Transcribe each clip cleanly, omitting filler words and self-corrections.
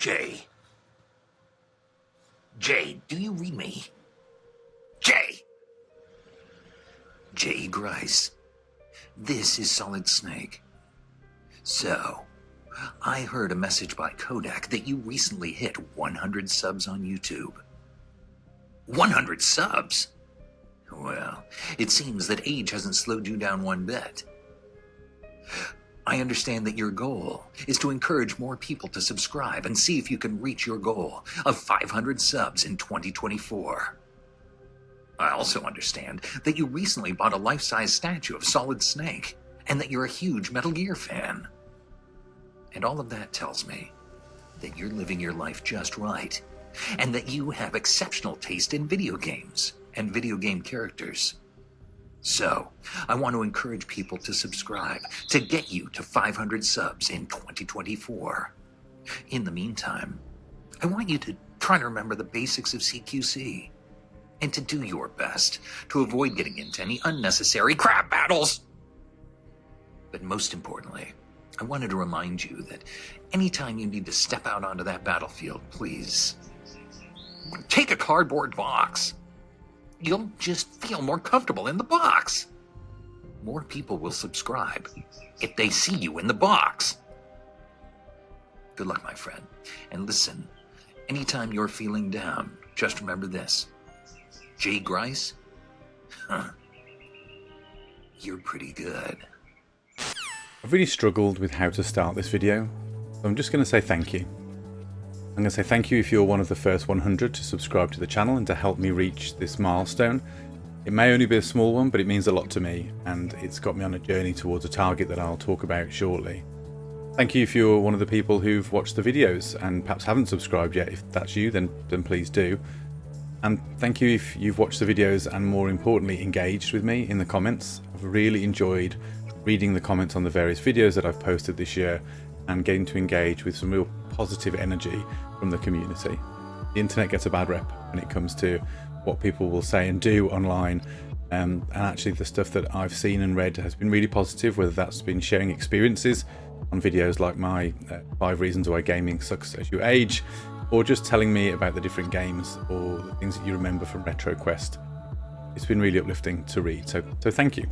Jay. Jay, do you read me? Jay! Jay Grice. This is Solid Snake. So, I heard a message by Kodak that you recently hit 100 subs on YouTube. 100 subs? Well, it seems that age hasn't slowed you down one bit. I understand that your goal is to encourage more people to subscribe and see if you can reach your goal of 500 subs in 2024. I also understand that you recently bought a life-size statue of Solid Snake and that you're a huge Metal Gear fan. And all of that tells me that you're living your life just right and that you have exceptional taste in video games and video game characters. So, I want to encourage people to subscribe to get you to 500 subs in 2024. In the meantime, I want you to try to remember the basics of CQC and to do your best to avoid getting into any unnecessary crap battles. But most importantly, I wanted to remind you that anytime you need to step out onto that battlefield, please take a cardboard box. You'll just feel more comfortable in the box. More people will subscribe if they see you in the box. Good luck, my friend. And listen, anytime you're feeling down, just remember this. Jay Grice? You're pretty good. I've really struggled with how to start this video, so I'm just going to say thank you. I'm going to say thank you if you're one of the first 100 to subscribe to the channel and to help me reach this milestone. It may only be a small one, but it means a lot to me, and it's got me on a journey towards a target that I'll talk about shortly. Thank you if you're one of the people who've watched the videos and perhaps haven't subscribed yet. If that's you, then please do. And thank you if you've watched the videos and, more importantly, engaged with me in the comments. I've really enjoyed reading the comments on the various videos that I've posted this year and getting to engage with some real positive energy from the community. The internet gets a bad rep when it comes to what people will say and do online, and actually the stuff that I've seen and read has been really positive, whether that's been sharing experiences on videos like my 5 reasons why gaming sucks as you age, or just telling me about the different games or the things that you remember from RetroQuest. It's been really uplifting to read, so thank you.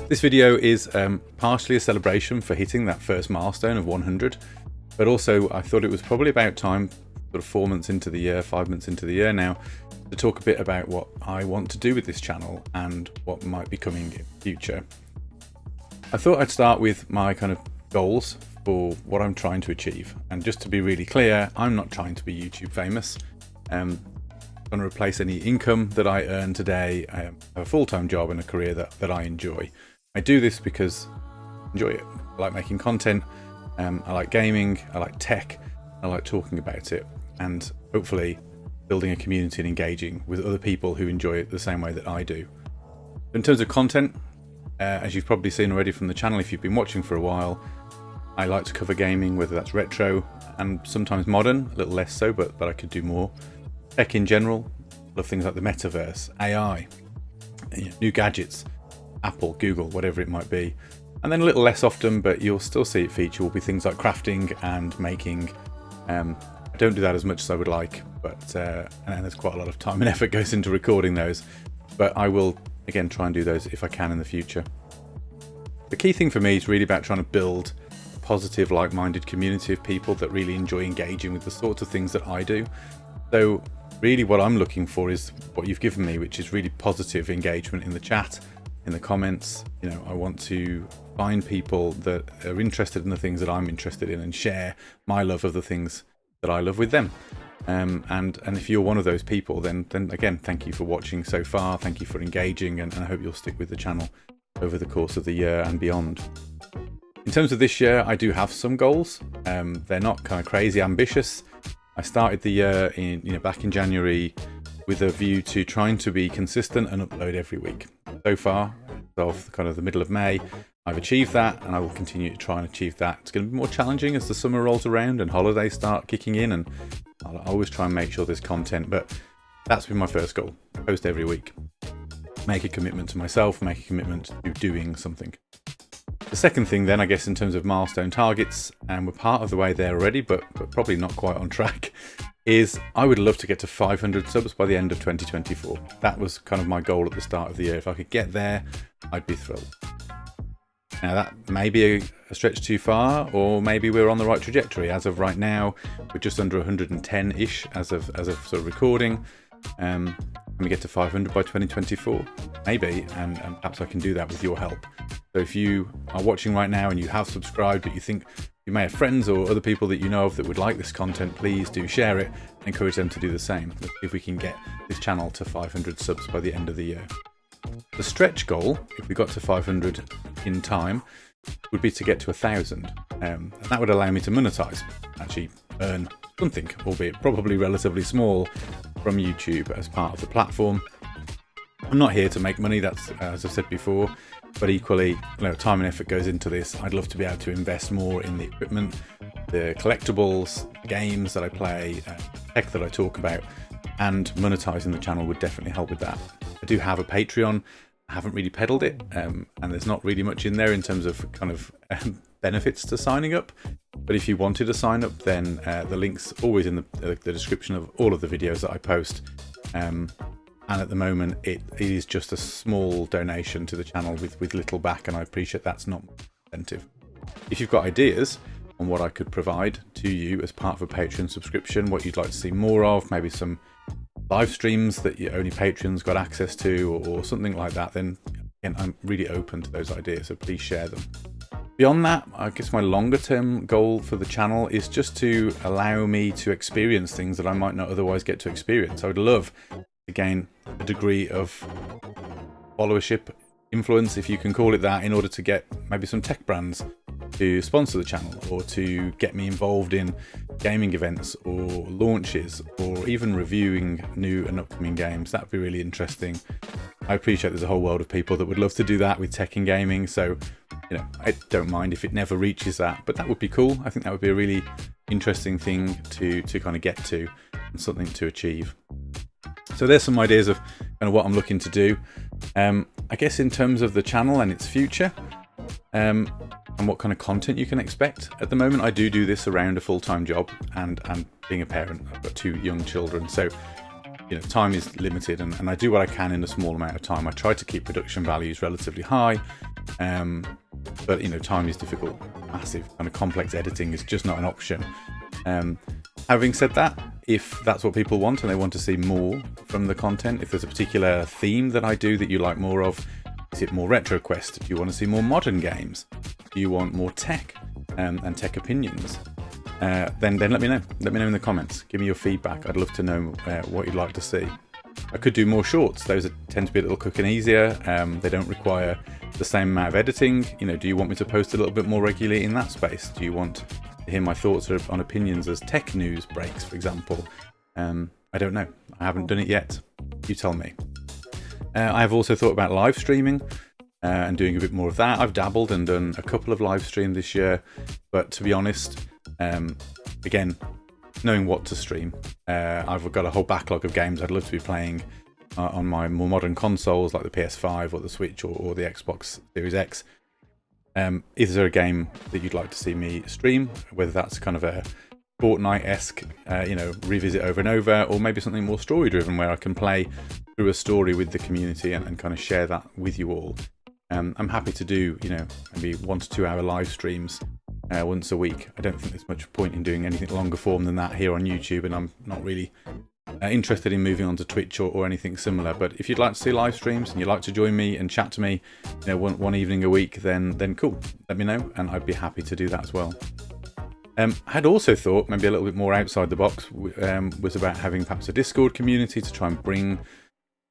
This video is partially a celebration for hitting that first milestone of 100, but also I thought it was probably about time, sort of 4 months into the year, 5 months into the year now, to talk a bit about what I want to do with this channel and what might be coming in the future. I thought I'd start with my kind of goals for what I'm trying to achieve. And just to be really clear, I'm not trying to be YouTube famous. I'm going to replace any income that I earn today. I have a full-time job and a career that I enjoy. I do this because I enjoy it. I like making content, I like gaming, I like tech, I like talking about it, and hopefully building a community and engaging with other people who enjoy it the same way that I do. In terms of content, as you've probably seen already from the channel if you've been watching for a while, I like to cover gaming, whether that's retro and sometimes modern, a little less so, but I could do more. Tech in general, love things like the metaverse, AI, new gadgets, Apple, Google, whatever it might be. And then a little less often, but you'll still see it feature, will be things like crafting and making. I don't do that as much as I would like, but and there's quite a lot of time and effort goes into recording those. But I will, again, try and do those if I can in the future. The key thing for me is really about trying to build a positive, like-minded community of people that really enjoy engaging with the sorts of things that I do. So really what I'm looking for is what you've given me, which is really positive engagement in the chat, in the comments. I want to find people that are interested in the things that I'm interested in and share my love of the things that I love with them. And if you're one of those people, then again, thank you for watching so far. Thank you for engaging, and I hope you'll stick with the channel over the course of the year and beyond. In terms of this year, I do have some goals. They're not kind of crazy ambitious. I started the year back in January with a view to trying to be consistent and upload every week. So far, of kind of the middle of May, I've achieved that, and I will continue to try and achieve that. It's going to be more challenging as the summer rolls around and holidays start kicking in, and I'll always try and make sure there's content, but that's been my first goal, post every week. make a commitment to myself, make a commitment to doing something. The second thing then, I guess, in terms of milestone targets, and we're part of the way there already, but probably not quite on track, is I would love to get to 500 subs by the end of 2024. That was kind of my goal at the start of the year. If I could get there, I'd be thrilled. Now that may be a stretch too far, or maybe we're on the right trajectory. As of right now, we're just under 110-ish as of sort of recording. When we get to 500 by 2024, maybe, and perhaps I can do that with your help. So if you are watching right now and you have subscribed, but you think you may have friends or other people that you know of that would like this content, please do share it and encourage them to do the same. Let's see if we can get this channel to 500 subs by the end of the year. The stretch goal, if we got to 500 in time, would be to get to 1,000. And that would allow me to monetize, actually earn something, albeit probably relatively small, from YouTube as part of the platform. I'm not here to make money, that's as I've said before, but equally, time and effort goes into this. I'd love to be able to invest more in the equipment, the collectibles, games that I play, tech that I talk about, and monetizing the channel would definitely help with that. I do have a Patreon. I haven't really peddled it, and there's not really much in there in terms of kind of benefits to signing up. But if you wanted to sign up, then the link's always in the description of all of the videos that I post. And at the moment, it is just a small donation to the channel with little back, and I appreciate that's not incentive. If you've got ideas on what I could provide to you as part of a Patreon subscription, what you'd like to see more of, maybe some live streams that only patrons got access to, or something like that, then again, I'm really open to those ideas, so please share them. Beyond that, I guess my longer term goal for the channel is just to allow me to experience things that I might not otherwise get to experience. I would love to gain a degree of followership, influence, if you can call it that, in order to get maybe some tech brands to sponsor the channel, or to get me involved in gaming events or launches, or even reviewing new and upcoming games. That'd be really interesting. I appreciate there's a whole world of people that would love to do that with tech and gaming, so I don't mind if it never reaches that, but that would be cool. I think that would be a really interesting thing to kind of get to, and something to achieve. So there's some ideas of kind of what I'm looking to do. I guess in terms of the channel and its future, and what kind of content you can expect. At the moment, I do this around a full-time job and being a parent. I've got 2 young children, so time is limited, and I do what I can in a small amount of time. I try to keep production values relatively high, but time is difficult. Massive kind of complex editing is just not an option. Having said that, if that's what people want and they want to see more from the content, if there's a particular theme that I do that you like more of, is it more RetroQuest? Do you want to see more modern games? Do you want more tech and tech opinions? Then let me know. Let me know in the comments. Give me your feedback. I'd love to know what you'd like to see. I could do more shorts. Those tend to be a little quick and easier. They don't require the same amount of editing. Do you want me to post a little bit more regularly in that space? Do you want to hear my thoughts on opinions as tech news breaks, for example? I don't know. I haven't done it yet. You tell me. I have also thought about live streaming and doing a bit more of that. I've dabbled and done a couple of live streams this year, but to be honest, again, knowing what to stream. I've got a whole backlog of games I'd love to be playing on my more modern consoles like the PS5 or the Switch or the Xbox Series X. Is there a game that you'd like to see me stream, whether that's kind of a Fortnite-esque, revisit over and over, or maybe something more story-driven where I can play through a story with the community and kind of share that with you all. I'm happy to do, maybe 1 to 2 hour live streams once a week. I don't think there's much point in doing anything longer form than that here on YouTube, and I'm not really interested in moving on to Twitch or anything similar. But if you'd like to see live streams and you'd like to join me and chat to me, one evening a week, then cool. Let me know, and I'd be happy to do that as well. I had also thought maybe a little bit more outside the box was about having perhaps a Discord community to try and bring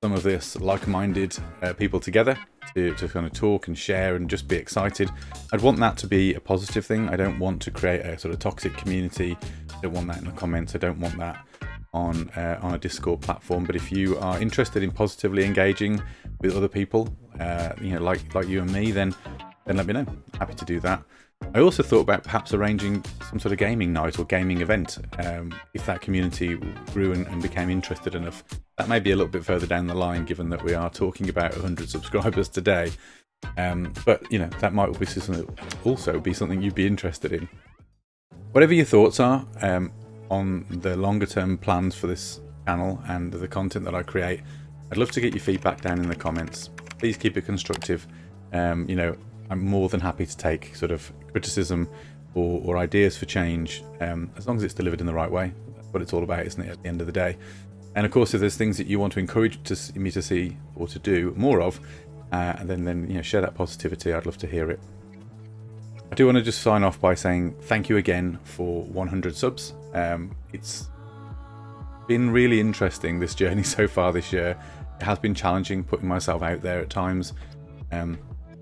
some of this like-minded people together to kind of talk and share and just be excited. I'd want that to be a positive thing. I don't want to create a sort of toxic community. I don't want that in the comments. I don't want that on a Discord platform. But if you are interested in positively engaging with other people, like you and me, then let me know. Happy to do that. I also thought about perhaps arranging some sort of gaming night or gaming event if that community grew and became interested enough. That may be a little bit further down the line, given that we are talking about 100 subscribers today. But that might also be something you'd be interested in. Whatever your thoughts are on the longer term plans for this channel and the content that I create, I'd love to get your feedback down in the comments. Please keep it constructive. I'm more than happy to take sort of criticism or ideas for change, as long as it's delivered in the right way. That's what it's all about, isn't it, at the end of the day? And of course, if there's things that you want to encourage me to see or to do more of, and then share that positivity, I'd love to hear it. I do want to just sign off by saying thank you again for 100 subs. It's been really interesting, this journey so far this year. It has been challenging putting myself out there at times.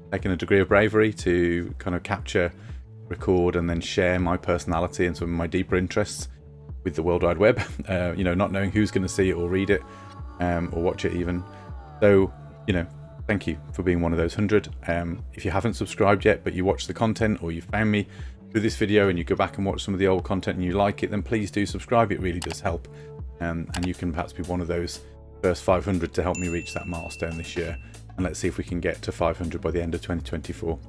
Taking a degree of bravery to kind of capture, record, and then share my personality and some of my deeper interests with the World Wide Web. Not knowing who's going to see it or read it, or watch it even. So, thank you for being one of those 100. If you haven't subscribed yet, but you watch the content or you found me through this video and you go back and watch some of the old content and you like it, then please do subscribe. It really does help. And you can perhaps be one of those first 500 to help me reach that milestone this year. And let's see if we can get to 500 by the end of 2024.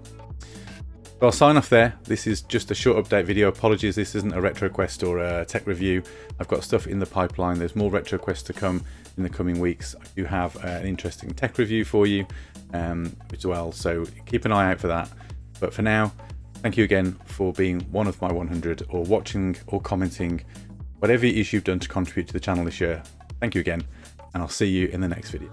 So I'll sign off there. This is just a short update video. Apologies, this isn't a RetroQuest or a tech review. I've got stuff in the pipeline. There's more RetroQuest to come in the coming weeks. I do have an interesting tech review for you as well, so keep an eye out for that. But for now, thank you again for being one of my 100, or watching or commenting, whatever it is you've done to contribute to the channel this year. Thank you again, and I'll see you in the next video.